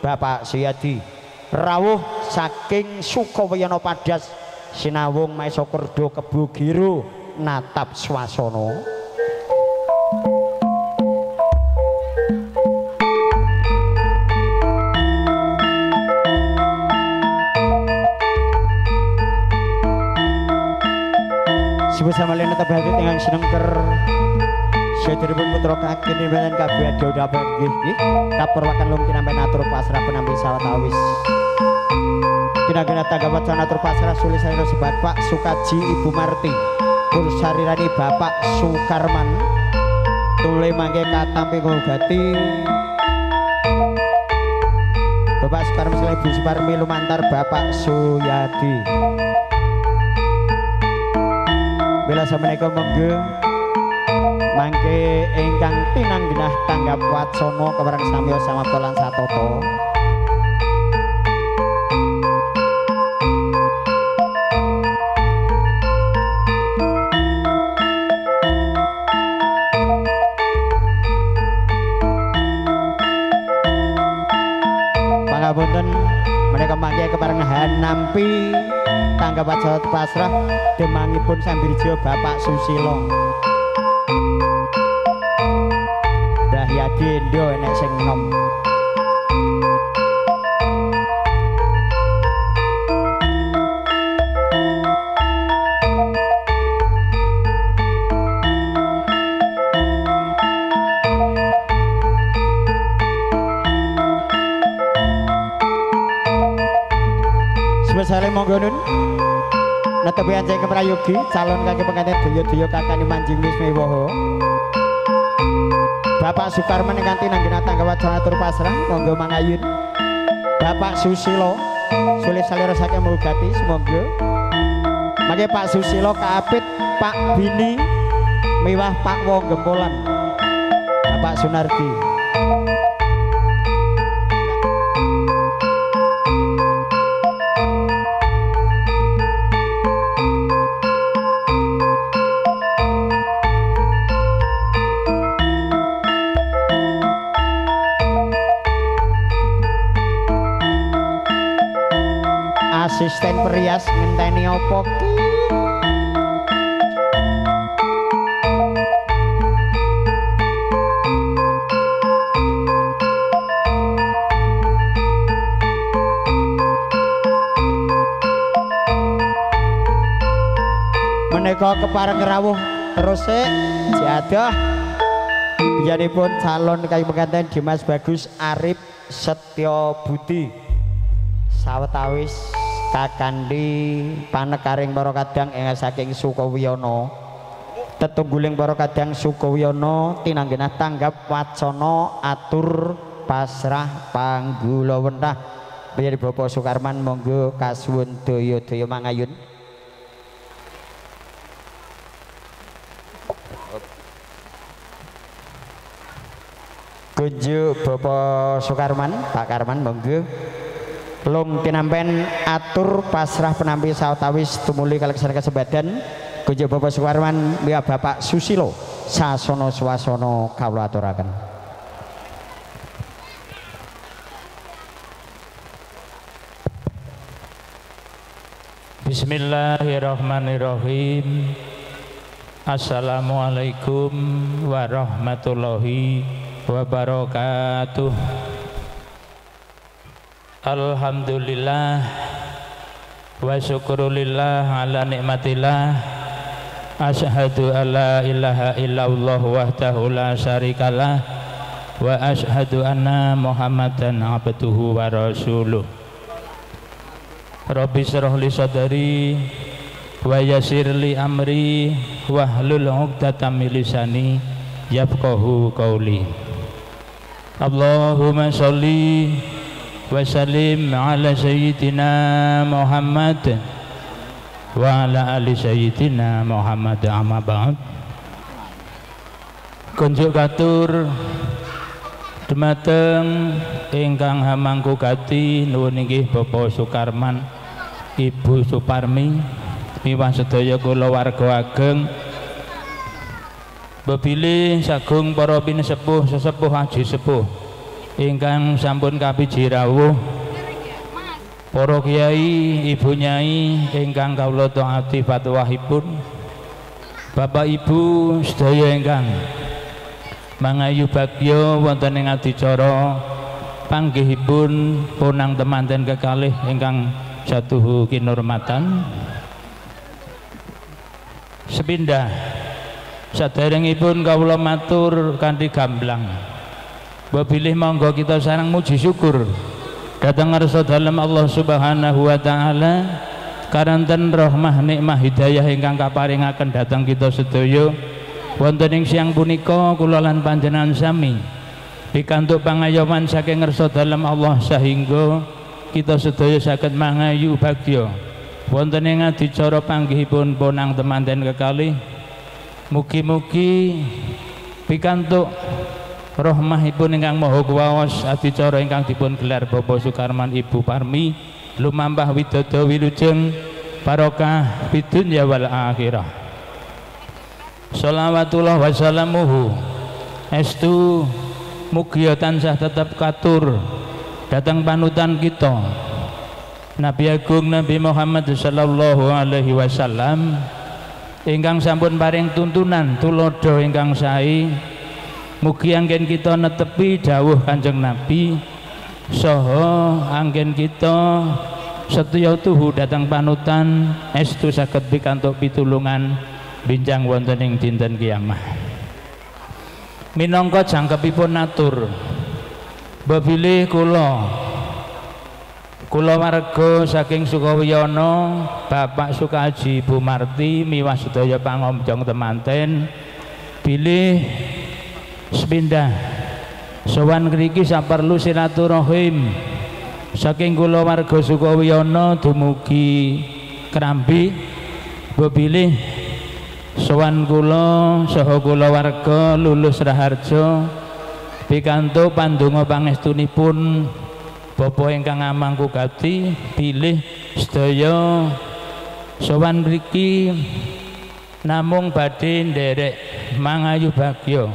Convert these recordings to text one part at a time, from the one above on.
Bapak Suyadi rawuh saking Sukawiyana Padas sinawung Maesa Kerdo Kebo Giro natap swasana. Bersama Lena Tabati dengan senengker sedheripun putra kakek nimbalen kabeh adha nggih nggih kapurwakan lum tinampen atur pasrah penampi sawetawis tinagena tanggapat atur pasrah sulisane Bapak Sukaji Ibu Marti kursarirani Bapak Sukarman tule mangke katampi ngugati Bapak Sukarman selain Ibu Suparmi lumantar Bapak Suyadi bila sameneika monggo mangke ingkang tinanggenah tanggap wacana kepareng samya samapta lan satata pangapunten menika mangke kepareng hanampi tanggap wajah pasrah demangipun Sambirjo Bapak Susilo Mbah Yadi ndo enek sing nom sebesare monggo nun netepi anjing keprayogi calon kaki pengantin daya-daya kakani manjing wismewaha Bapak Sukarman ingkang tinanggena tanggap wajana atur pasrah monggo mangayun Bapak Susilo sulis salira saking mulgati semoga mangke Pak Susilo kaapit Pak Bini miwah Pak Wong Gempolan Bapak Sunardi asisten perias ngenteni apa ki menika kepareng rawuh terus jadah biyanipun calon kayu pengantin Dimas Bagus Arif Setyo Budi sawetawis kakandhi panekaring para kadang ing saking Sukawiyana tetungguling para kadang Sukawiyana tinanggenah tanggap wacana atur pasrah panggulawentah panjenengan Bapak Sukarman monggo kasuwun daya-daya mangayun kunjuk Bapak Sukarman Pak Karman monggo lung tinampen atur pasrah penampi sawetawis tumuli kaleksan kasebadan kunjuk Bapak Sukarman miya Bapak Susilo sasana swasana kawula aturaken Bismillahirrahmanirrahim. Assalamualaikum warahmatullahi wabarakatuh. Alhamdulillah wa syukurulillah ala nikmatillah. Asyhadu alla ilaha illallah wahdahu la syarikalah wa asyhadu anna Muhammadan abduhu wa rasuluh. Rabbi shrah li sadri wa yassir li amri wahlul 'uqdatam min lisani yafqahu qawli. Allahumma sholli wa sallim ala sayyidina Muhammad wa ala ali sayyidina Muhammad amma ba'd. Kunjuk katur dumateng ingkang hamangku gati nuwun inggih Bapak Sukarman, Ibu Suparmi, miwah sedaya kula warga ageng, bebili sagung para pinisepuh sesepuh aji sepuh ingkang sampun kapiji rawuh, para kiai, ibu nyai ingkang kawula taati fatwahipun, Bapak Ibu sedaya ingkang mangayu bagya wonten ing adicara panggihipun punang temanten kekalih ingkang jatuh kinurmatan. Sepindah saderengipun kawula matur kanthi gamblang, bilih monggo kita sareng muji syukur dhateng ngarsa dalem Allah Subhanahu wa taala karanten rahmah nikmah hidayah ingkang kaparingaken dhateng kita sedaya wonten ing siang punika. Kula lan panjenengan sami pikantuk pangayoman saking ngarsa dalem Allah sehingga kita sedaya saged mangayu bagya wonten ing adicara panggihipun ponang temanten kekalih. Mugi-mugi pikantuk rahmahipun ingkang maha kuwaos adicara ingkang dipun gelar Bapak Sukarman Ibu Parmi lumampah widodо wilujeng barokah fid dunya wal akhirah. Shalawatullah wassalamuhu estu mugi tansah tetep katur dhateng panutan kita Nabi Agung Nabi Muhammad sallallahu alaihi wasallam ingkang sampun paring tuntunan tulodo ingkang sae. Mugi anggen kita netepi dawuh Kanjeng Nabi saha anggen kita setya tuhu dhateng panutan estu saged pikantuk pitulungan binjang wonten ing dinten kiamah. Minangka jangkepipun natur bebilih kula warga saking Sukawiyono, Bapak Sukaji, Ibu Marti miwah sedaya pangomjong temanten bilih sepindah sowan ngriki saperlu silaturahim saking kula warga Sukawiyono dumugi Krambi. Bebilih sowan kula saha kula warga Lulus Raharjo pikantuk pandonga pangestunipun Bapak ingkang amangku gati bilih sedaya sowan mriki namung badhe nderek mangayu bagya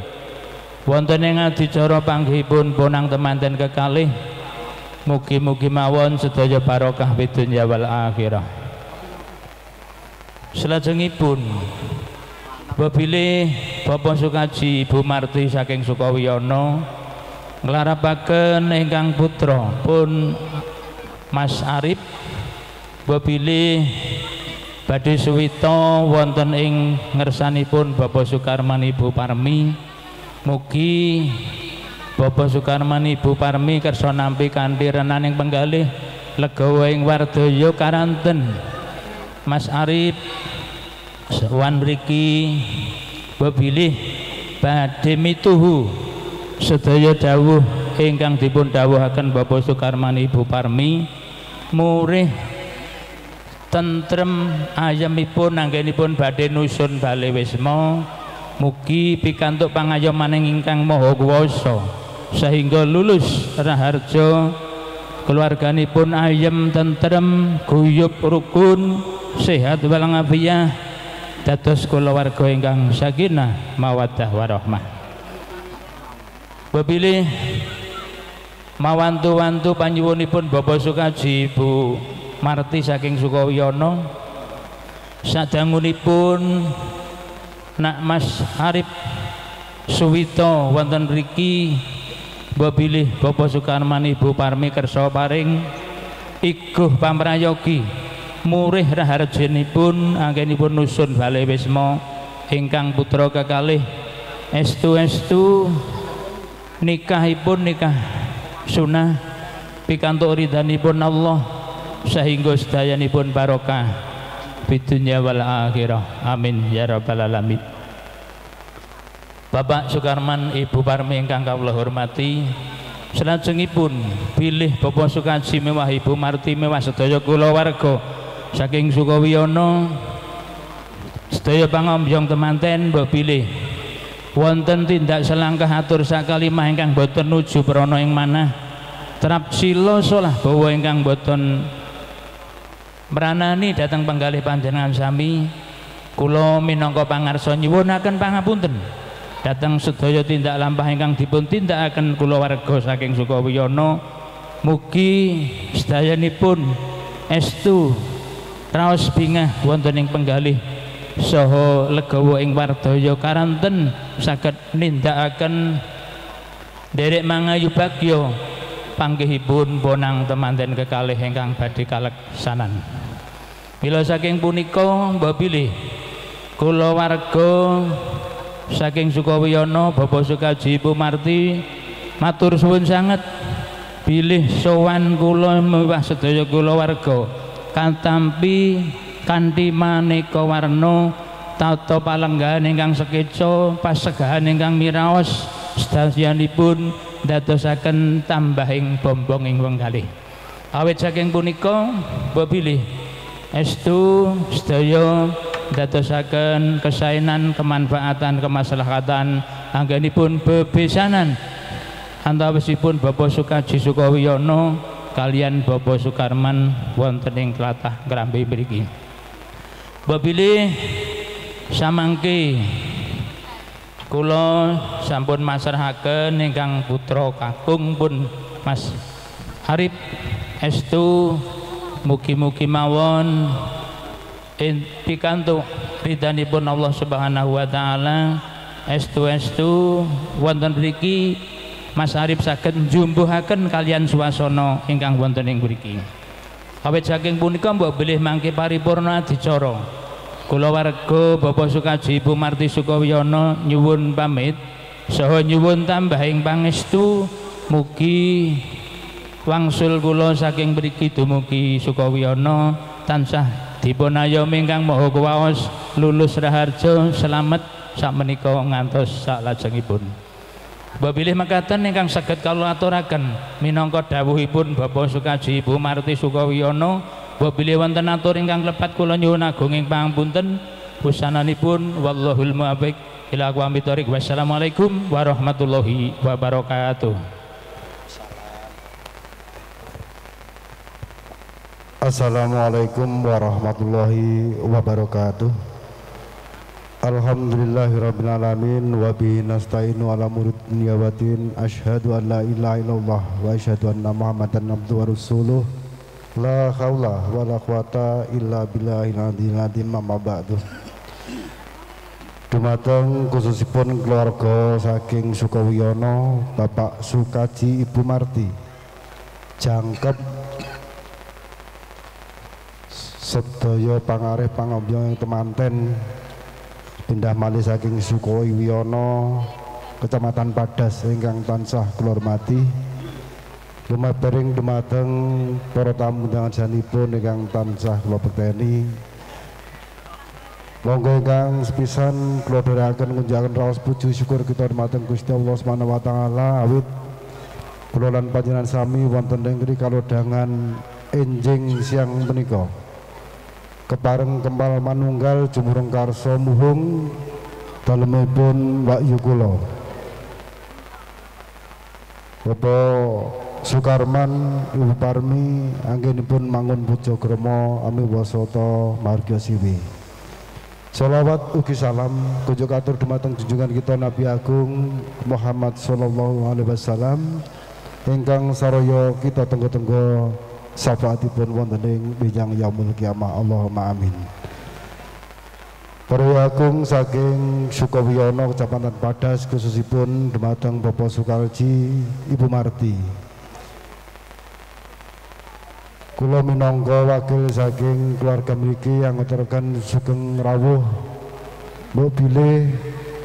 wonten ing adicara panggihipun ponang temanten kekalih. Mugi-mugi mawon sedaya barokah fid dunya wal akhirah. Salajengipun bebilih Bapak Sukaji Ibu Marti saking Sukawiyono nglarapaken ingkang putra pun Mas Arif bebilih badhe suwita wonten ing ngersanipun Bapak Sukarman Ibu Parmi. Mugi Bapak Sukarman Ibu Parmi kersa nampi kanthi renaning penggalih legawa ing wardaya karanten Mas Arif sawan mriki bebilih badhe mituhu sedaya dawuh ingkang dipun dawuhaken Bapak Sukarman Ibu Parmi murih tentrem ayemipun anggenipun badhe nusun bale wisma. Mugi pikantuk pangayoman ingkang maha kuwasa sehingga Lulus Raharjo keluarganipun ayem tentrem guyub rukun sehat walafiat dados kulawarga ingkang sakinah mawaddah warahmah. Bebilih mawantu-wantu panyuwunipun Bapak Sukaji Ibu Marti saking Sukawiyono sadangunipun Nak Mas Arif suwita wonten mriki bebilih Bapak Sukarman Ibu Parmi kersa paring iguh pamrayogi murih raharjenipun anggenipun nusun bale wisma ingkang putra kekalih estu nikahipun nikah sunah pikantuk ridhanipun Allah sehingga sedayanipun barokah fid dunya wal akhirah. Amin ya rabbal alamin. Bapak Sukarman Ibu Parmi ingkang kawula hormati, salajengipun bilih Bapak Sukaji mewah Ibu Marti mewah sedaya kula warga saking Sukawiyono sedaya pangombyong temanten mbok bilih wonten tindak selangkah atur sakalimah ingkang boten nuju prana ing manah trap sila salah bawa ingkang boten meranani dateng penggalih panjenengan sami. Kula minangka pangarsa nyuwunaken pangapunten datang sedaya tindak lampah ingkang dipun tindakaken kula warga saking Sukawiyono, mugi sedayanipun estu raos bingah wonten ing penggalih saha legawa ing wardaya karanten saged nindakaken derek mangayu bagya panggihipun bonang temanten kekalih ingkang badhe kaleksanan. Mila saking punika mbok bilih kula warga saking Sukawiyono Bapak Sukaji Ibu Marti matur suwun sanget bilih sowan kula miwah sedaya kula warga katampi kanthi maneka warna tata palenggahan ingkang sekeca pasegahan ingkang miraos sedasianipun dadosaken tambahing bombong ing wenggalih. Awit saking punika mbok bilih estu sedaya dadosaken kesaenan, kemanfaatan, kemaslahatan anggenipun bebesanan antawisipun Bapak Sukaji Sukawiyono kalian Bapak Sukarman wonten ing tlatah Ngrambi mriki. Bilih samangke kula sampun masrahaken ingkang putra kakung pun Mas Arif estu mugi-mugi mawon pikantuk ridhanipun Allah Subhanahu wa taala estu wonten mriki Mas Arif saged njumbuhaken kalian swasana ingkang wonten ing mriki. Awit saking punika mbok bilih mangke paripurna adicara kula warga Bapak Sukaji Ibu Marti Sukawiyono nyuwun pamit saha nyuwun tambahing pangestu mugi wangsul kula saking mriki dumugi Sukawiyono tansah dipun ayomi ingkang maha kuwaos lulus raharja selamat sakmenika ngantos saklajengipun. Mbok bilih mekaten ingkang saged kula aturaken minangka dawuhipun Bapak Sukaji Ibu Marti Sukawiyono, mbok bilih wonten atur ingkang lepat kula nyuwun agunging pangapunten pusananipun wallahul muwaffiq ila aqwamit thoriq. Wassalamualaikum warahmatullahi wabarakatuh. Assalamualaikum warahmatullahi wabarakatuh. Alhamdulillahirabbil alamin wa bihi nasta'inu ala umuri dunya wa din. Asyhadu an la ilaha illallah wa asyhadu anna Muhammadan abduhu wa rasuluh. La haula wa la quwata illa billahil aliyyil azim. Amma ba'du. Dumateng khususipun keluarga saking Sukawiyono Bapak Sukaji Ibu Marti jangkep sedaya pangarep pangombyong temanten pindah malih saking Sukawiyono Kecamatan Padas ingkang tansah kula hormati. Lumampering dumateng para tamu undangan sanipun ingkang tansah kula bekteni. Monggo ingkang sepisan kula dherekaken ngunjukaken raos puji syukur kita dumateng Gusti Allah Subhanahu wa taala awit kula lan panjenengan sami wonten ing kalodhangan enjing siang menika. Kepareng kempal manunggal jumurung karso muhung dalemipun wahyu kula Bapak Sukarman Ibu Parmi anggenipun mangun puja krama ami wasata marga siwi. Shalawat ugi salam kunjuk atur dumateng junjungan kita Nabi Agung Muhammad sallallahu alaihi wasallam ingkang saraya kita tenggo-tenggo syafaatipun wonten ing bijang yaumul kiamah. Allahumma amin. Para agung saking Sukawiyono Kecamatan Padas khususipun dumateng Bapak Sukaji Ibu Marti. Kula minangka wakil saking keluarga mriki yang ngaturaken sugeng rawuh mbok bilih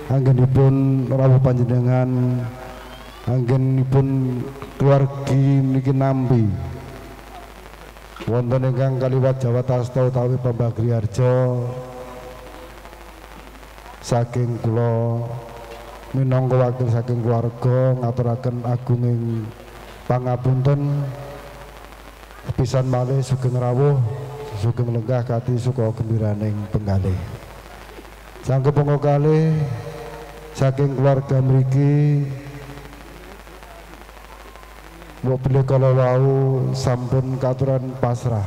anggenipun rawuh panjenengan anggenipun keluargi mriki nampi wonten ingkang kaliwat Jawa Tasta utawi Pambagri Harjo saking kula minangka wakil saking keluarga ngaturaken agunging pangapunten pisan malih sugeng rawuh sugeng lenggah kati suka gembiraning penggalih. Sangke pungko kalih saking keluarga mriki mbok bilih kala wau sampun katuran pasrah.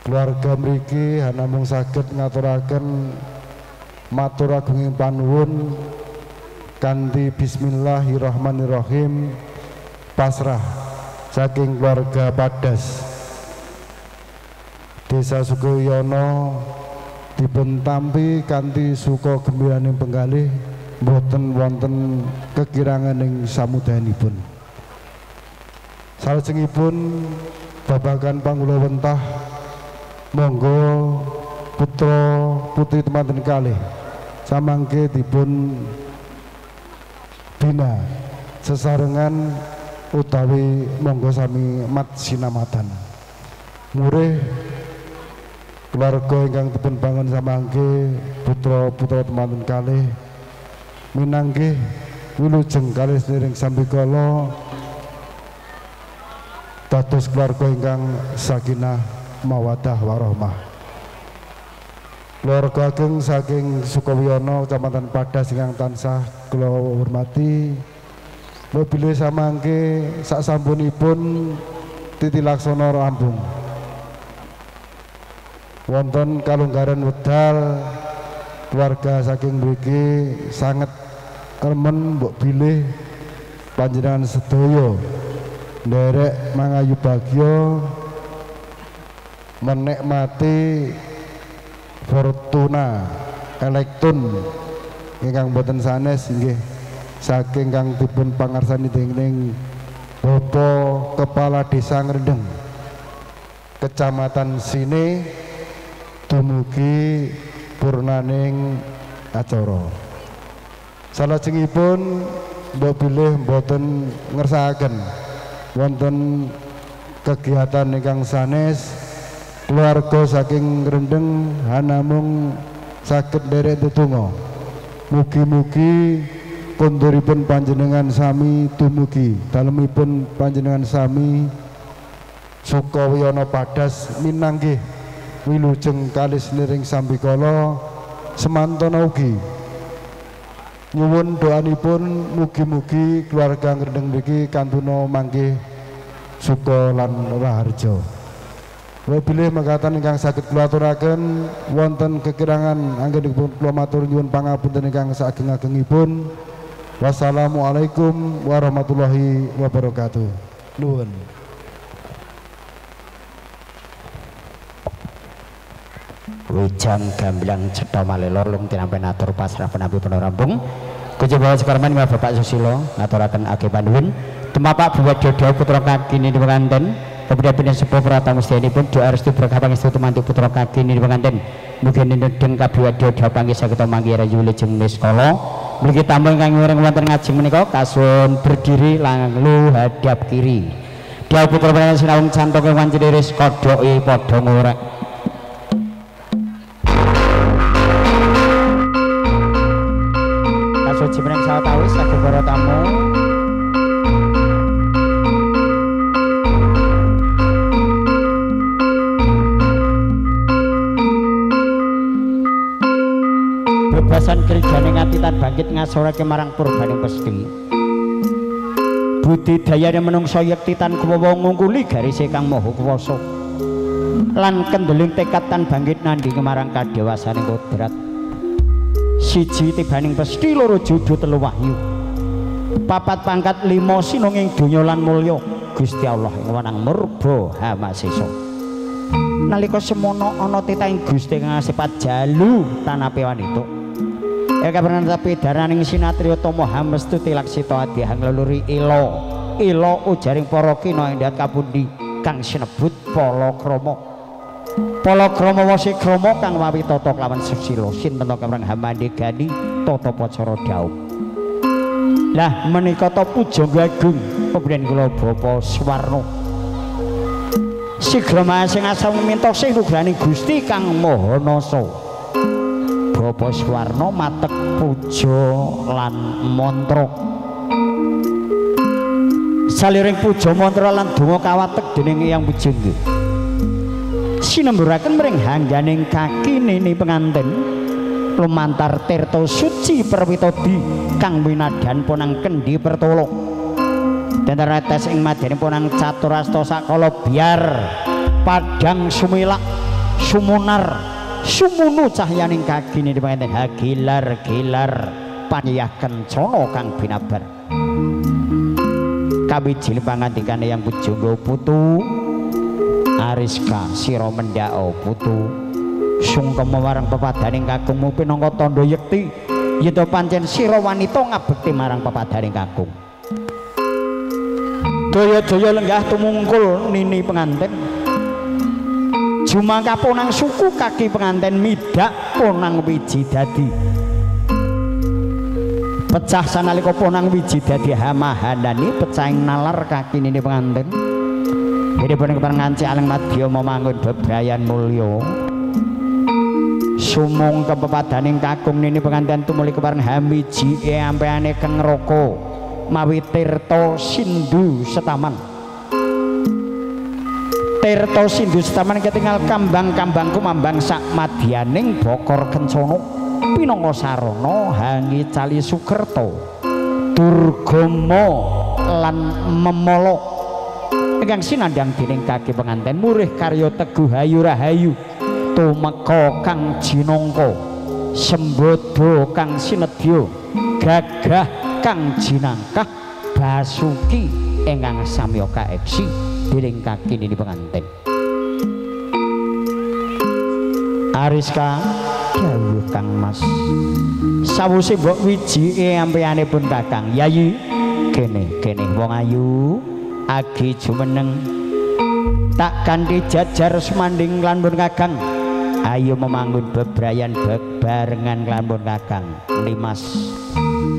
Keluarga mriki namung saged ngaturaken matur agunging panuwun kanthi bismillahirrahmanirrahim pasrah saking keluarga Padas Desa Sukoyono dipun tampi kanthi suka gembiraning penggalih boten wonten kekirangan ing samudayanipun. Salajengipun babagan panggula wentah monggo putra putri temanten kalih samangke dipun bina sesarengan utawi monggo sami mat sinamatan murih keluarga ingkang dipun bangun samangke putra-putra temanten kalih minangkih wilujeng kalih sedereng sambikala dados keluarga ingkang sakinah mawaddah warahmah. Keluarga ageng saking Sukowiyono Kecamatan Padas ingkang tansah kula hormati, kula bilih samangke sak sampunipun titi laksana rampung wonten kalunggaran wedal keluarga saking mriki sanget remen mbok bilih panjenengan sedaya nderek mangayu bagya menikmati fortuna elektron ingkang boten sanes inggih saking kang dipun pangarsani dening Bapak Kepala Desa Ngrendeng Kecamatan Sine dumugi purnaning acara. Salajengipun mbok bilih mboten ngersakaken wonten kegiatan ingkang sanes keluarga saking Ngrendeng hanamung saged nderek tetungga. Mugi-mugi konduripun panjenengan sami dumugi dalemipun panjenengan sami Sukowiyono Padas minangkih wilujeng kalih sliring sambikala semantana ugi nyuwun doanipun mugi-mugi keluarga Ngrendeng mriki kantuna manggih suka lan raharja. Kula bilih mekaten ingkang saged kula aturaken wonten kekirangan anggenipun kula matur nyuwun pangapunten ingkang saageng-agengipun. Wassalamualaikum warahmatullahi wabarakatuh. Nuwun. Wijang gamblang cetha malelor lung tinampi atur pasrah penampi penarampung kejaba sekarman Bapak Susilo ngaturaken age panuwun tumapak Buwadyodo putra kakini di penganten kemudian pindah sepuh pratamu sedyanipun doa restu berkah pangestu tumantu putra kakini di penganten mugi nindeng kabiwadyodo panggih saged manggi rayu wilujeng niskala mriki tamu ingkang mireng wonten ngajeng menika kasun berdiri langlu hadap kiri dawuh putra panjenengan sinawung cantoke wanciris kodoke padha ngorek. Suci meneng sawetawis saged para tamu bebasan kerjane ngatitan bangkit ngasorake marang purbaning pesti budidayane menungsa yektitan kuwawa ngungkuli garise kang maha kuwasa lan kendeling tekatan bangkit nandhingi marang kadewasaning kodrat siji tibaning pesti loro judu telu wahyu papat pangkat lima sinunging donya lan mulya Gusti Allah ing wanang murba hamasesa nalika semono ana titahing Gusti kang asipat jalu tanape wanita eka pranatapi daraning sinatriya tama hamestu tilaksita adihang leluri ila ujaring para kina endhat kapundi kang sinebut palakrama Palakrama wasikrama kang wawi tata kelawan susila sinten kang hamandegani tata pacara dhaup. Lah menika ta pujangga agung pemberian kula Bapa Suwarna. Sigra masing asam minta sih nugraning Gusti kang Maha Nasa. Bapa Suwarna matek puja lan mantra. Saliring puja mantra lan donga kawatek dening Eyang Pujangga. Sinemburaken mring hangganing kaki nini penganten lumantar tirta suci perwitodi kang winadan ponang kendi pertolo dan retes ing madyaning ponang caturasta sakala biar padang sumilak sumunar sumunu cahyaning kagine panganten hagilar-gilar panyah kencana kang binabar kawijil pangandikane yang pujangga putu Ariska sira mendhao putu sungkema marang pepadaning kakungmu pinangka tandha yekti yen to pancen sira wanita ngabekti marang pepadaning kakung daya-daya lenggah tumungkul nini penganten jumangka ponang suku kaki penganten midak ponang wiji dadi pecah sanalika ponang wiji dadi hamahanani pecahing nalar kaki nini penganten jadi ponang kepanganci aleng madya memangun bebrayan mulya sumung kepepadaning kakung nini penganten tumuli kepareng hamiji ampeane keng roko mawi tirta sindu setaman tirta sindu setaman ketinggal kambang-kambangku mambang sak madyaning bokor kencana pinangka sarana hangi cali sukerta durgama lan memala ingkang sinandhang dening kaki penganten murih karya teguh hayu rahayu tumeka kang jinangka sembodo kang sinedya gagah kang jinangkah basuki ingkang samya kaeksi dening kaki nini penganten Ariska dawuh Kang Mas sawuse mbok wijike ampeyanipun Kakang Yayi kene wong ayu agi jumeneng tak kanthi jajar sumanding klanpun Kakang ayo memangun bebrayan bebarengan klanpun Kakang Limas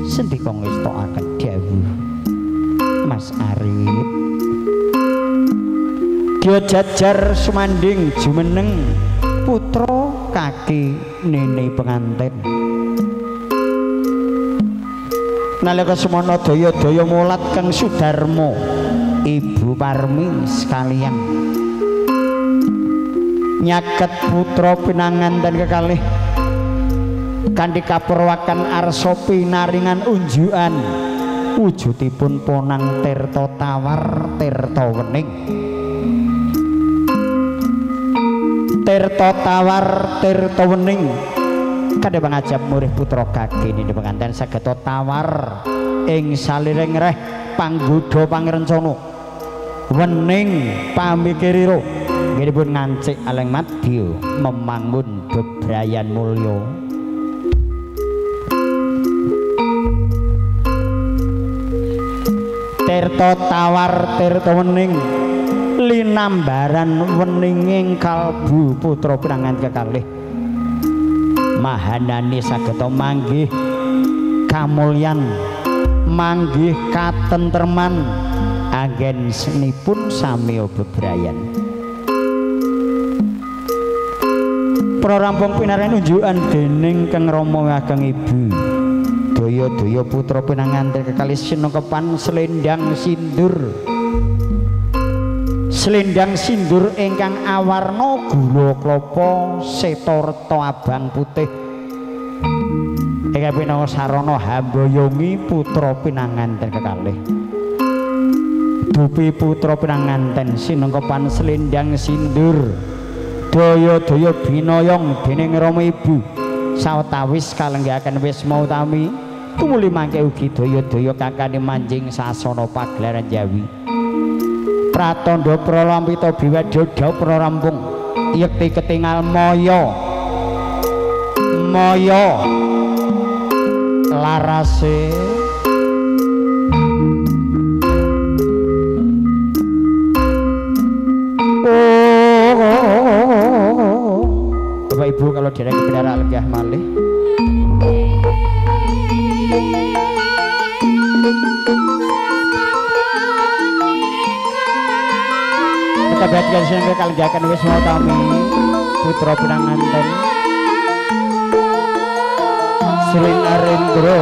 sendika ngestokaken dawuh Mas Arif dia jajar sumanding jumeneng putra kaki nini penganten nalika semana daya-daya mulat kang Sudarma Ibu Parmi sekalian nyaket putra pinanganten kekalih kanthi kapurwakan arsa pinaringan unjukan wujudipun ponang tirta tawar tirta wening tirta tawar tirta wening kadhe pangajab murih putra kaki nini penganten saged tawar ing saliring reh panggoda pangrencana wening pamikirira nggihipun ngancik aleng madya memangun bebrayan mulya tirta tawar tirta wening linambaran weninging kalbu putra pinangan kekalih mahanani saged manggih kamulyan manggih katentreman anggen senipun samya bebrayan prarampung pinaren unjukan dening Kang Rama Kang Ibu daya-daya putra pinanganten kekalih sinekepan selendang sindur ingkang awarna gula klapa setorta abang putih ingkang pinangka sarana hambayongi putra pinanganten kekalih dupi putra pinanganten sinekepan selendang sindur daya-daya binayong dening Rama Ibu sawetawis kalenggahaken wisma utami tumuli mangke ugi daya-daya kakane manjing sasana pagelaran Jawi pratandha pralampita biwadya prarampung yekti ketingal maya larase Bapak Ibu kalau dereng kepindhara lenggah malih kabehatan sing kalenggahaken wisma utami putra pinanganten Sri Narendra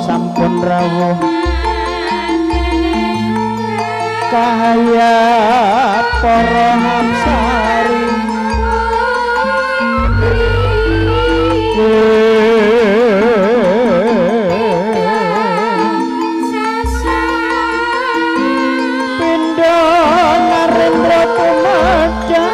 sampun rawuh kahaya para hamsari Narendra Pumaja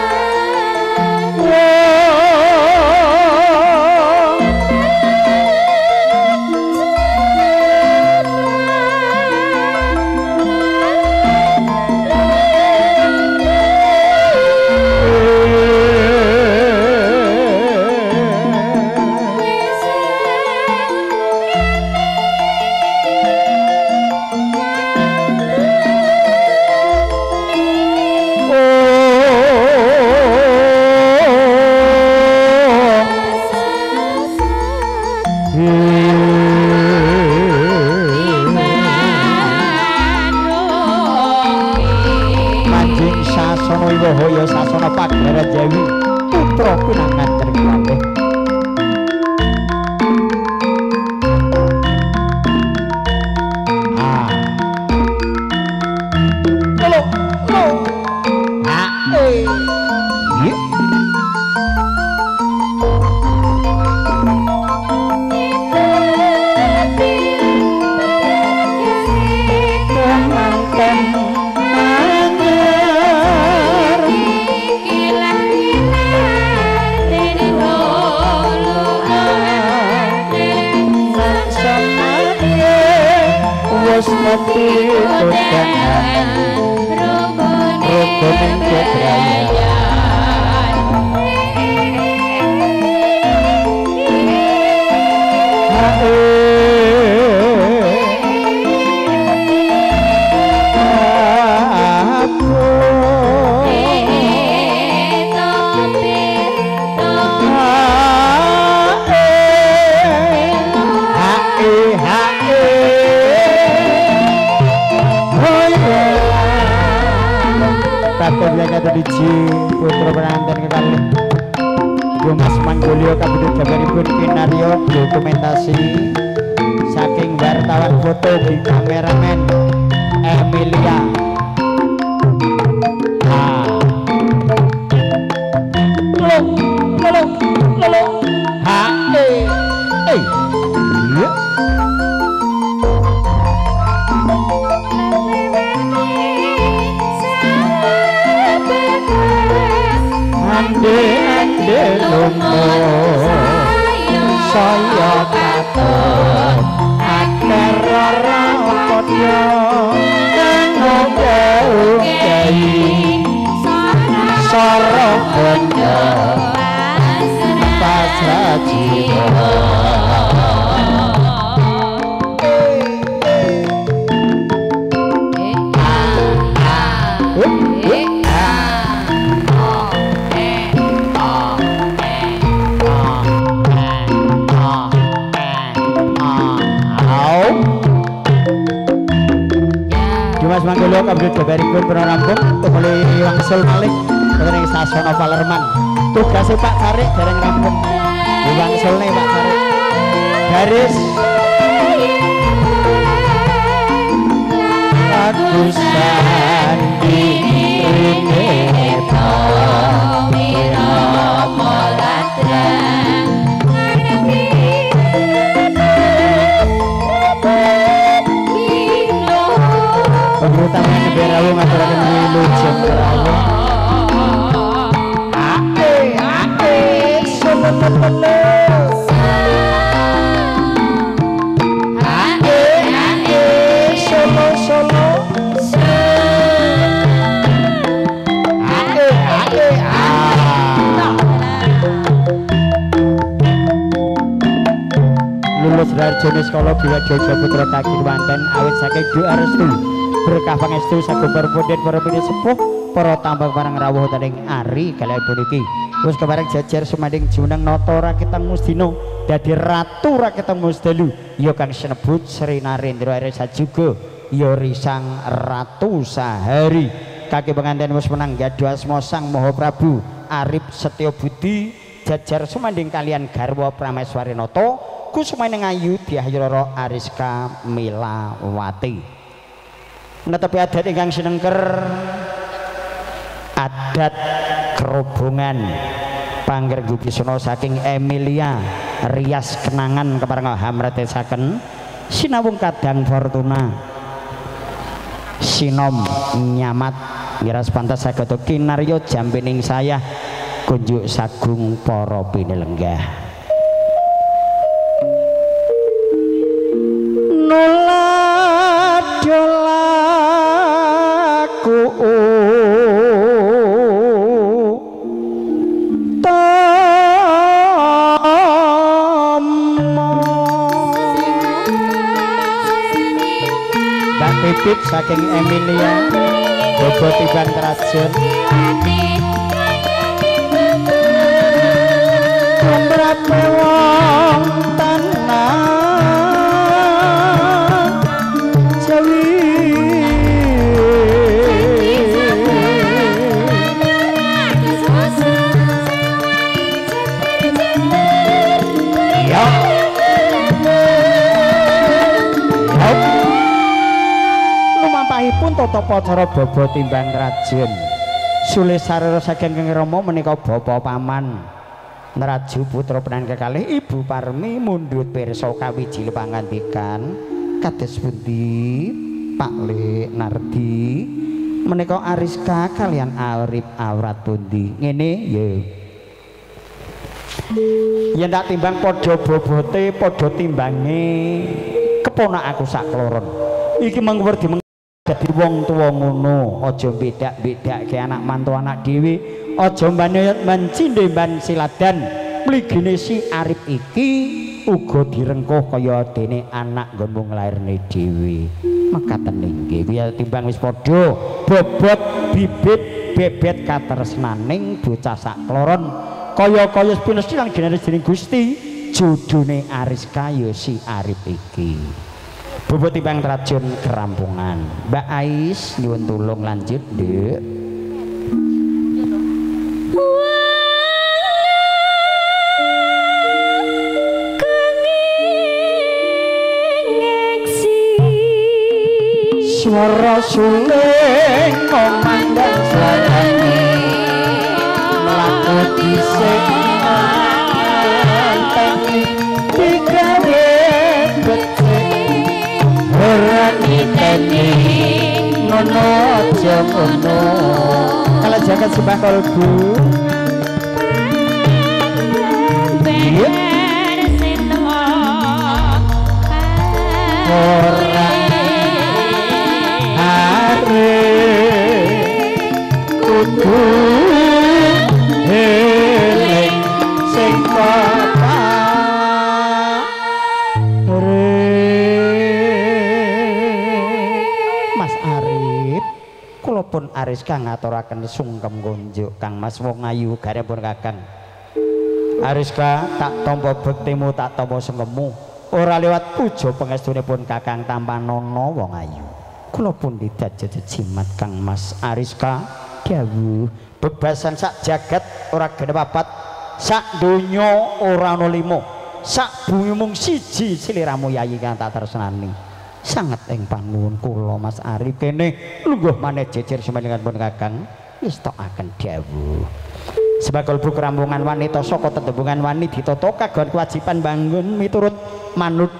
sasana Iwahaya sasana Pagelaran Jawi putra pinangan cerkane putra pengantin kekalih Mas Manggulyo Kabupaten Jabaripun kinaryo dokumentasi saking wartawan foto di kameramen Emilia saya katut akeh ora padha ngomong-ngomong sara benda pasrajina Mas Manggulyo Kabupaten Jabaripun pun rampung mulai wangsul malih wonten sasana Palerman. Tugasé Pak Carik dereng rampung. Wangsulne Pak Carik. Garis aku sandi rene ta wirama latra Pengutaman Berawu ngaturaken wilujeng Berawu. Lulus Rarjana Sekolah Biwadya Putra Kakiwanten awit saking doa restu berkah pangestu sagung para pundhen para pini sepuh para tambang parang rawuh taning ari kalih puniki wis kebareng jajar sumanding juneng nata raketang musdina dadi ratu raketang musdalu ya kang sinebut Sri Narendra Resa juga ya risang ratu sahari kaki pengantin wis menang gadu asma Sang Maha Prabu Arif Setyo Budi jajar sumanding kalian garwa Prameswari nata kusumaning ayu Dyah Ariska Milawati netepi adat ingkang sinengker adat kerobongan panggergu bisana saking Emilia rias kenangan kepareng hamretesaken sinawung kadang fortuna sinom nyamat miras pantas saged kinarya jampining saya kunjuk sagung para pinelenggah nolaku Pipit saking Emilia Bobo Tiban Kerajaan Kombrape wong tanah Jawi upacara baba timbang rajin Sule sarira saking Kang Rama menika bapa paman Neraju putra penan kekalih Ibu Parmi mundhut pirsa kawiji pangandikan kados pundi Pak Le Nardi menika Ariska kalian Arif awrat pundi ngene ya yen tak timbang padha bobote padha timbange keponak aku sak kloron iki mangwerdi dadi wong tuwa ngono aja bedak-bedake anak mantu anak dhewe aja mencindhe ban siladan mligine si Arif iki uga direngkuh kaya dene anak nggonmu nglairne dhewe mekaten nggih kuwi timbang wis padha bobot bibit bebet katresnaning bocah sak kloron kaya-kaya pinesti lan generis dening Gusti judune Ariska ya si Arif iki bobot timbang racun kerampungan Mbak Ais nyuwun tulung lanjut Nduk suara suling ngomandang suarane melaku disik anteng digawe becik ora niteni nono aja ngono kalau jagat sembah kalbu ora kudu eling sing papa Mas Arif kula pun Ariska ngaturaken sungkem gonjuk Kang Mas wong ayu garepun Kakang Ariska tak tampa bektimu tak tampa sengkemu ora lewat puja pangestunipun Kakang Tampanono wong ayu kula pun didajah jimat Kang Mas Ariska dawuh bebasan sak jagat ora genep papat sak donya ora ana lima sak bumi mung siji sliramu yayi kang tak tresnani sanget ing panuwun kula Mas Arif kene lungguh maneh jejer semenenganipun Kakang wis tokaken dawuh sebagol bu kerampungan wanita saka tetembungan wani ditata kagon kewajiban bangun miturut manut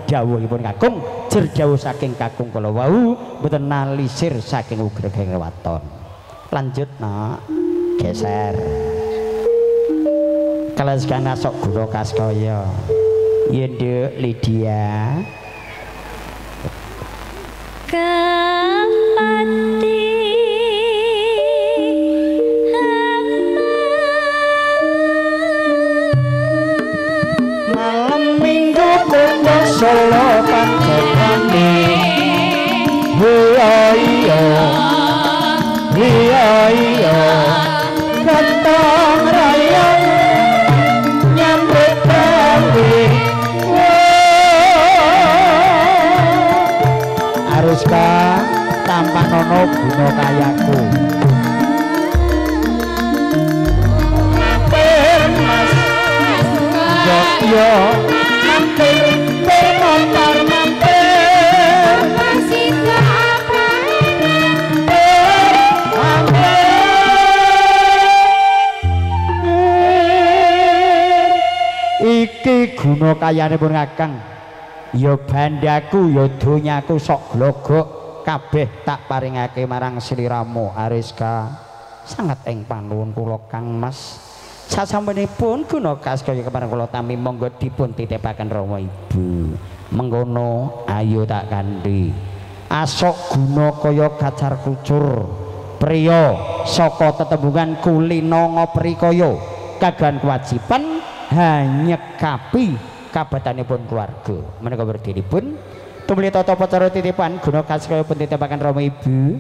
dawuhipun Kakung jer dawuh saking Kakung kala wau mboten nalisir saking ugregeng waton lanjut nak geser kalau sekarang sok guru kaskaya Yenduk Lydia Kapati malam minggu kota Solo Panjabani iya ganteng raya nyambut gawe Ariska Tampanono guna kayaku mampir mas yo mampir bermotor mampir masih iki guna kayanipun Kakang ya bandaku ya donyaku sok glogok kabeh tak paringake marang sliramu Ariska sanget ing panuwun kula Kang Mas sasampunipun guna kaskaya kepareng kula tami monggo dipun titipaken Rama Ibu mengkono ayo tak kandhi asok guna kaya gacar kucur priya saka tetembungan kulina ngoprikaya kagan kewajiban hanyekapi kabatanipun keluarga menika werdinipun tumuli tata pacara titipan guna kaskaya pun titipaken Rama Ibu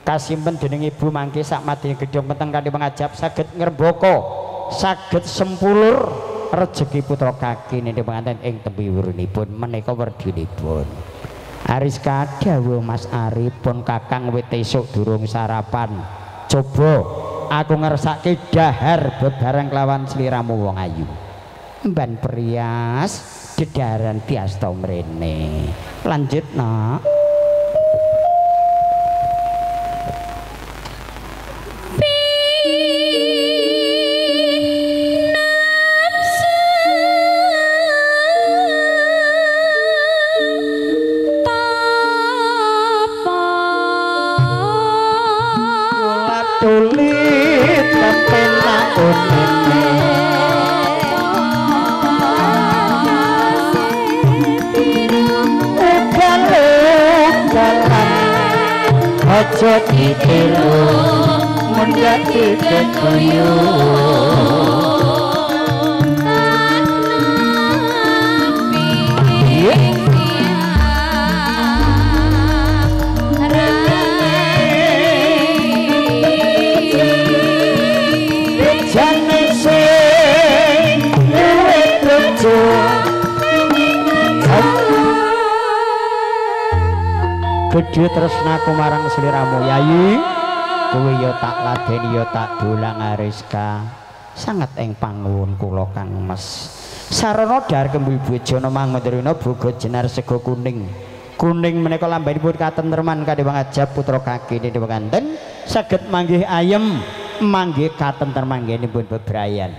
kasimpen dening Ibu mangke sak madya gedhong peteng kanthi pangajab saged ngrembaka saged sempulur rejeki putra kaki niki penganten ing tembe wurunipun menika werdinipun Ariska dawuh Mas Arif pun Kakang wit esuk durung sarapan coba aku ngersake dahar bebareng kelawan sliramu wong ayu mban prias dedaran diasta mrene lanjut nak tulit tepenak unene ugal-ugalan aja ditiru mundak dikeguyu Gedhe tresnaku marang sliramu Yayi kowe ya tak ladeni ya tak dolang Ariska sanget ing panguwun kula Kang Mas sarana dhahar kembu bojana mangondrina boga jenar sega kuning kuning menika lambanipun katentreman kadhe wangajab putra kaki niki kanten saged manggih ayem manggih katentreman nggenipun bebrayan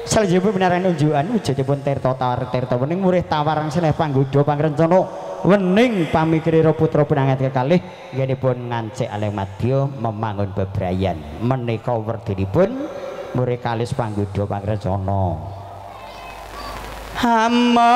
salajengipun menarani unjukan wujudipun tirta tawar tirta wening murih tawarang seleh panggoda pangrencana wening pamikirira putra pinanget kekalih nggenipun ngancik alih madya memangun bebrayan menika werdinipun murih kalis panggoda pangrencana hama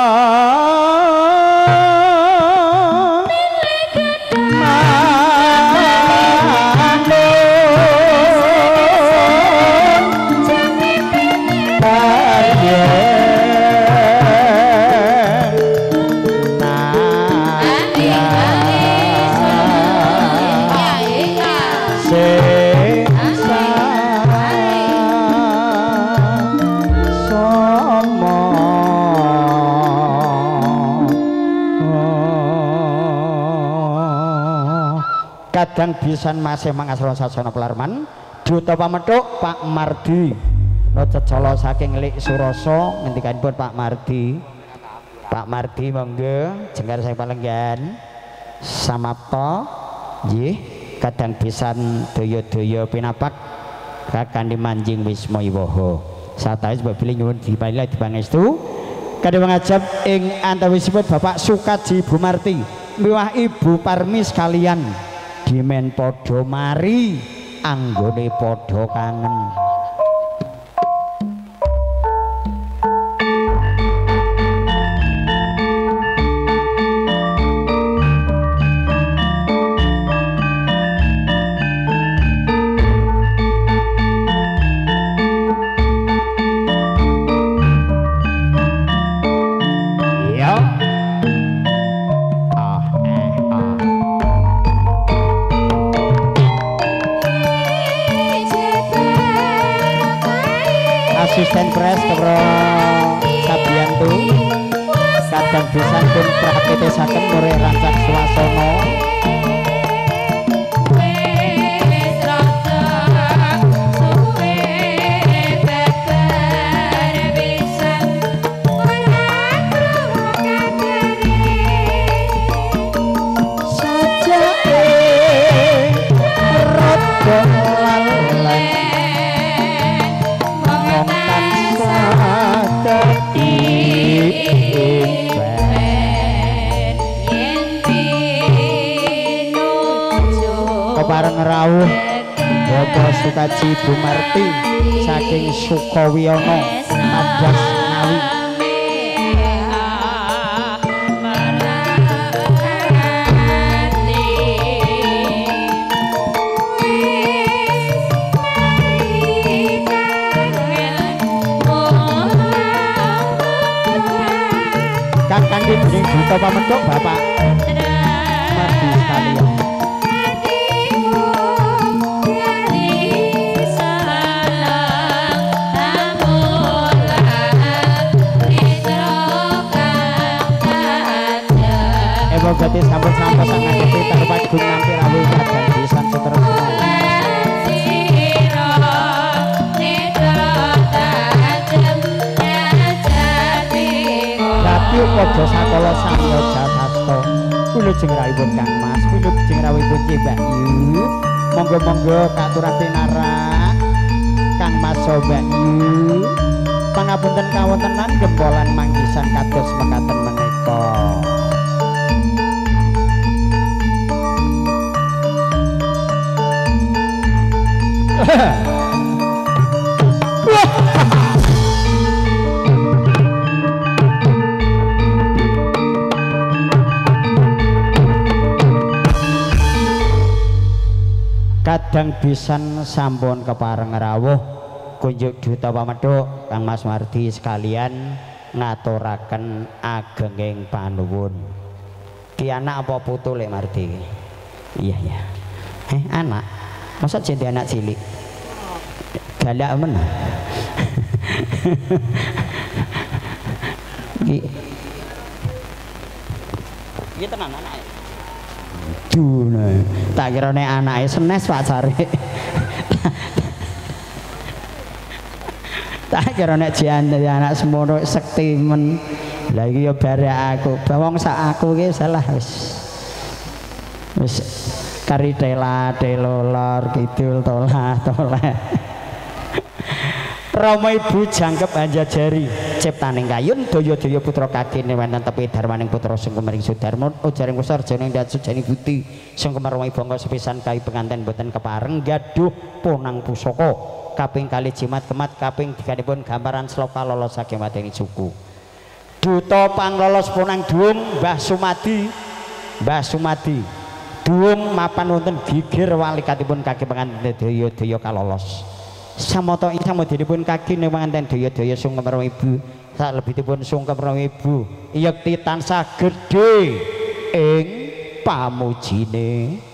kadang bisan masih mangasrana sasana Pelarman duta pamethuk Pak Mardi Nocecala saking Lik Surasa ngendikanipun Pak Mardi monggo jenggar saya palenggan samapta nggih kadang pisan daya-daya pinapak kakang Manjing Wisma Iwaha satawis babile nyuwun dipailah dipangestu kadhe mangajab ing antawisipun Bapak Sukaji Ibu Marti miwah Ibu Parmi sekalian dimen padha mari anggone padha kangen asisten pres karo Sabiantu kadang pisan pun praktesaken murih rancak swasana pareng rawuh Bapak Sukaji Ibu Marti saking Sukawiyono Madas Ngawi kakang dening duta pamethuk Bapak Mardi sekalian Gati sampun-sampun sang ngati tarpat gung nampi rawuh kadang pisan sutresna Dadi padha sakala samya jatasta kula jengrawipun Kang Mas kula jengrawipun Mbak Yu monggo-monggo katuran pinarak Kang Mas Mbak Yu pangapunten kawontenan gembolan manggisan kados mekaten menika Kadang pisan sampun kepareng rawuh kunjuk duta pamedhuk Kang Mas Mardi sekalian ngaturaken agenging panuwun. Ki anak apa putu Lek Mardi? Iya ya. Anak. Masa jadi anak cilik? Galak men. Iki tenan anake. Dune. Tak kira nek anake senes Pak Sari. Tak kira nek jane anak semono sekti men. Lah iki ya bare aku. Bawong sak aku iki salah wis. Wis kari tela telolor kidul tolah toleh. Rama ibu jangkep Anjajari ciptaning kayun daya-daya putra kakine wonten tepi darmaning putra Sungkemering Sudarma ujaring kusarjane ndat sujani budi Sungkemar Rama bangga sepisan kai penganten boten kepareng gaduh ponang pusaka kaping kali jimat kemat kaping tiganipun gambaran sloka lolos saking mateni suku duta panglolos ponang duung Mbah Sumadi duung mapan wonten gigir walikatipun kaki penganten daya-daya kalolos samoto ingkang modinipun kaki nemanten daya-daya Sungkemar Ibu salebetipun Sungkemar Ibu yekti tansah gedhe ing pamujine.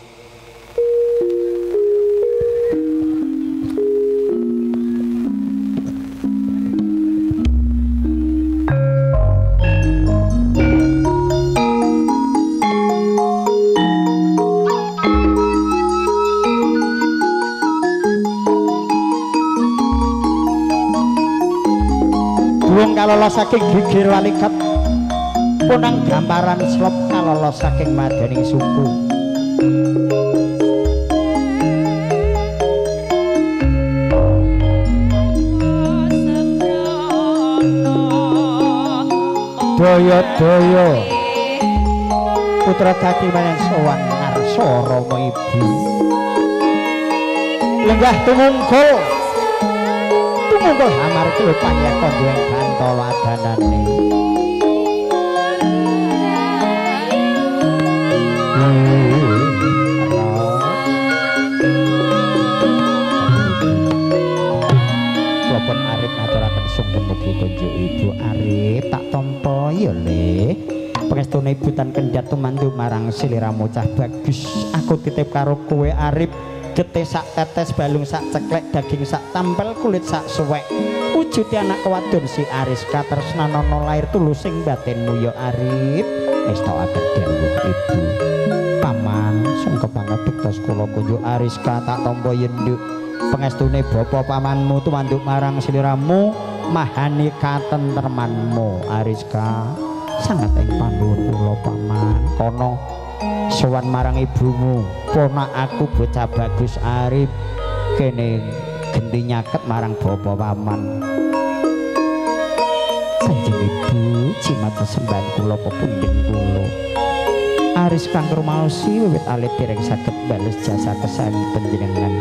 Kalolos saking gigir walikat punang gambaran slop kalolos saking madaning suku daya-daya putra kaki manen sowan ngarsa Rama Ibu lenggah tumungkul hamar kilo panjang kondueng bantol adanane Klopon Arif ngaturaken sungkem mugi kunjuk Ibu Arif tak tampa ya Le pangestune ibu tan kendhat tumandu marang sliramu cah bagus aku titip karo kowe Arif getih sak tetes balung sak ceklek daging sak tampel kulit sak suwek wujudi anak kewadon si Ariska tresnanono lair tulusing batinmu ya Arif estokaken dawuh Ibu paman sungkepan bektos kula kunjuk Ariska tak tampa yenduk pangestune bapa pamanmu tumanduk marang sliramu mahani katentermanmu Ariska sangat ing panduwur kula paman kono sowan marang ibumu ponak aku bocah bagus Arif kene genti nyaket marang bapa paman sanjeng ibu cimat sesembahan kula pepundhen kula Aris kang rumaosi wiwit alit dereng saged bales jasa kesawi panjenengan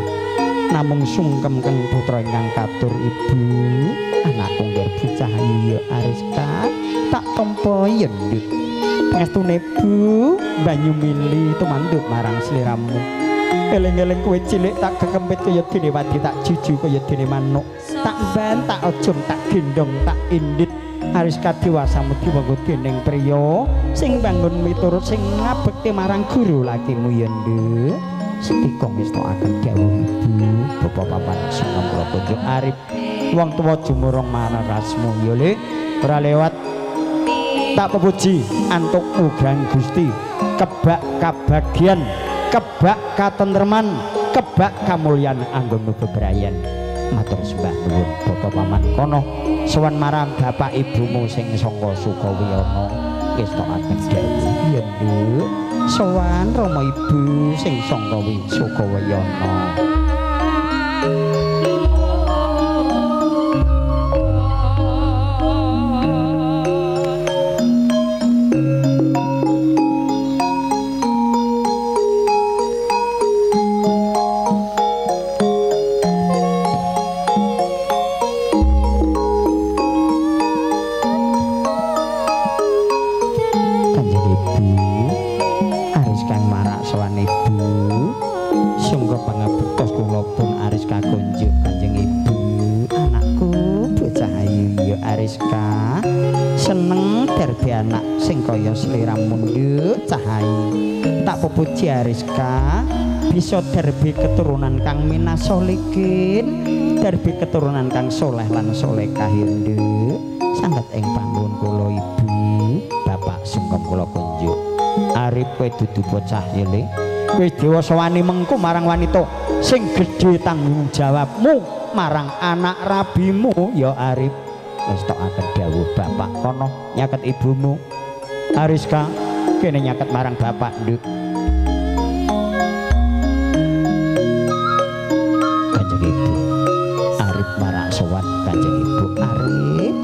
namung sungkem kang putra ingkang katur ibu anakku ngger bocah ya Ariska tak tampa yendut pangestune Bu banyu mili tumanduk marang sliramu eling-eling kowe cilik tak kekempit kaya dene wadi tak juju kaya dene manuk tak ban tak ojom tak gendong tak indit Ariska dewasa mugi monggo dening priya sing bangun miturut sing ngabekti marang guru lakimu ya Nduk setika ngestokaken dawuh Ibu bapa papan sungkem kula kunjuk Arif wong tuwa jumurung marang rasmu ya Le ora lewat tak pepuji antuk mugang Gusti kebak kabagian kebak katentreman kebak kamulyan anggonmu bebrayan matur sembah nuwun bapa paman kono sowan marang bapak ibumu sing sangka Sukawiyana ngestokaken dawuh ya Nduk sowan Rama Ibu sing sangka Sukawiyana sangga pangabertos kula pun Ariska kunjuk Kanjeng Ibu. Anakku bocah ayu ya Ariska. Seneng derbe anak sing kaya sliramu nduk Cahayu. Tak pepuji Ariska bisa derbe keturunan kang minasolikin, derbe keturunan kang soleh lan solekah nduk. Sanget ing panggon kula Ibu. Bapak sungkem kula kunjuk. Arep kowe dudu bocah cilik. Kowe dewasa wani mengku marang wanita sing gedhe tanggung jawabmu marang anak rabimu ya Arep. Wis tok akan dawuh bapak kono nyaket ibumu. Ariska kene nyaket marang bapak nduk. Kanjeng Ibu. Arep marak sowan Kanjeng Ibu. Arep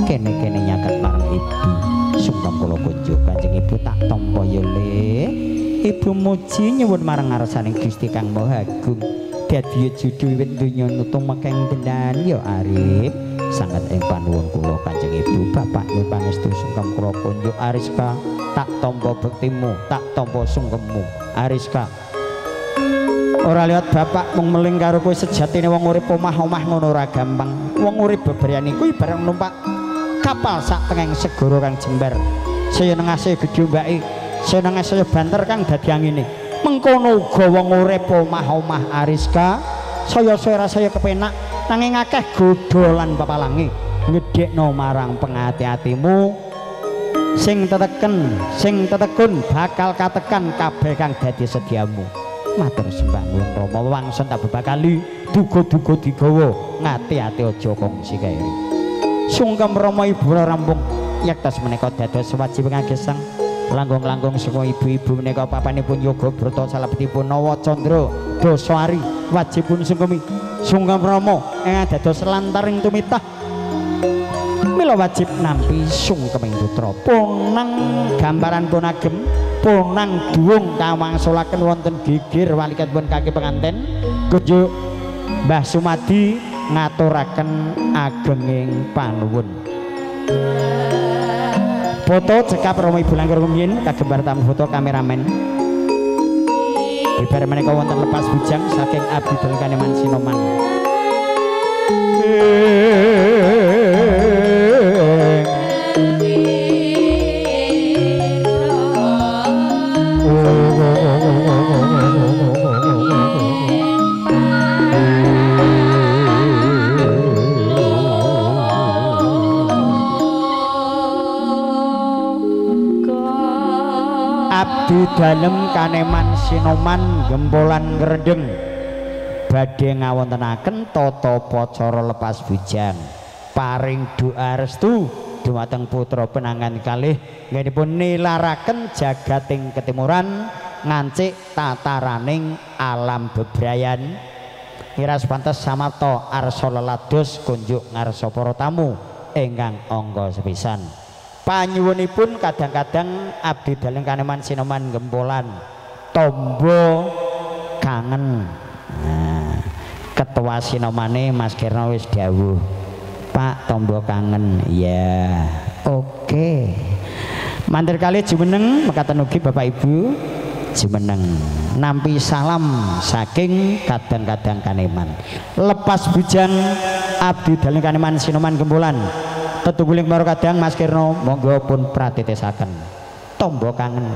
kene nyaket marang ibu. Sungkem kula kunjuk Kanjeng Ibu tak tampa ya Le. Ibu muji nyuwun marang ngarsaning Gusti Kang Maha Agung. Dadi judul wiwit donya nutung mekeng tenan ya Arep. Sangat ing panuwun kula Kanjeng Ibu. Bapak nyuwun pangestu sungkem kula kunjuk Ariska tak tampa bektimu, tak tampa sungkemmu Ariska. Ora liwat bapak mung meling karo kowe sejatine wong urip omah-omah ngono ora gampang. Wong urip bebrayani kuwi bareng numpak kapal sak tengeng segara kang jembar. Saya nengase gedhe mbake, saya nengase banter kang dadi angine. Mengkono uga wong urip omah-omah Ariska. Saya rasaya kepenak nanging akeh godha lan papalange ngedhekno marang pengati-atimu sing teteken, sing tetekun bakal katekan kabeh kang dadi sediamu. Matur sembah nuwun Rama wangsul tak bebakali duga-duga digawa ngati-ati aja kongsi kairi. Sungkem Rama Ibu rampung yaktos menika dados wajib ngagesang langgung-langgung saka ibu-ibu menika papanipun yoga brata salebetipun Nawa Candra Dasari wajibun sungkemi sungkem Rama dados lantaring tumitah mila wajib nampi sungkeming putra punang gambaran pun agem punang duwung kawangsulaken wonten geger walikipun kaki penganten kunjuk Mbah Sumadi ngaturaken agenging panuwun. Foto cekap Rama Ibu langkung rumiyin kagembar tamu foto kameramen. Bibar menika wonten lepas bujang saking Abdi Dalam Kaneman Sinoman. Abdi Dalem Kaneman Sinoman gempolan ngrendeng badhe ngawontenaken tata pacara lepas bujang paring doa restu dumateng putra penangan kalih nggenipun nilaraken jagating ketimuran ngancik tataraning alam bebrayan. Miras pantes samapta arsa lelados kunjuk ngarsa para tamu ingkang angga sepisan. Panyuwunipun kadang-kadang Abdi Dalam Kaneman Sinoman gempolan tombo kangen. Nah, ketua Sinomane Mas Kirna wis dawuh Pak tombo kangen ya oke. Mantir kali jumeneng mekaten ugi Bapak Ibu jumeneng nampi salam saking kadang-kadang Kaneman lepas bujang Abdi Dalam Kaneman Sinoman gempolan tetungguling karo kadang Mas Kirna monggo pun pratitesaken tombo kangen.